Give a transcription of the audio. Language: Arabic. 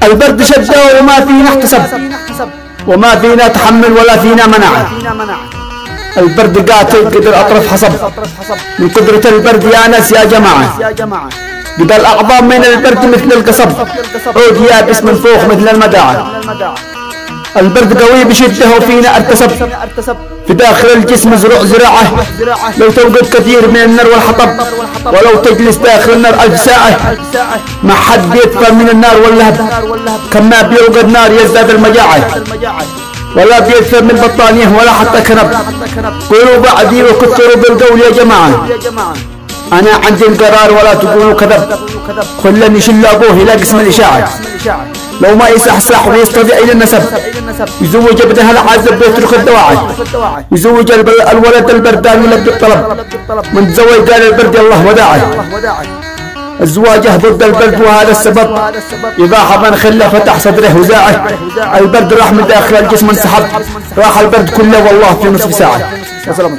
البرد شدة وما فينا احتسب، وما فينا تحمل ولا فينا مناعة. البرد قاتل قدر أطرف حصب، من قدرة البرد يا ناس يا جماعة. بدا الأعظام من البرد مثل القصب، عود يابس من فوق مثل المداعة. البرد قوي بشده وفينا ارتسب، في داخل الجسم زراعة. لو توقد كثير من النار والحطب، ولو تجلس داخل النار 1000 ساعة، ما حد بيدفى من النار واللهب. كما بيوقد نار يزداد المجاعة، ولا بيدفى من بطانية ولا حتى كنب. قولوا بعدي وكثروا بالقول يا جماعة، أنا عندي القرار ولا تقولوا كذب. خلني شل أبوه إلى قسم الإشاعة، لو ما يصحصح ويستطيع إلى النسب، يزوج ابنها العازب ويترك الدواعي، يزوج الولد البردان يلبي الطلب. من تزوج قال البرد الله وداعي. الزواجه ضد البرد وهذا السبب، إذا حضن خله فتح صدره وزاعه. البرد راح من داخل الجسم انسحب، راح البرد كله والله في نصف ساعة. يا سلام.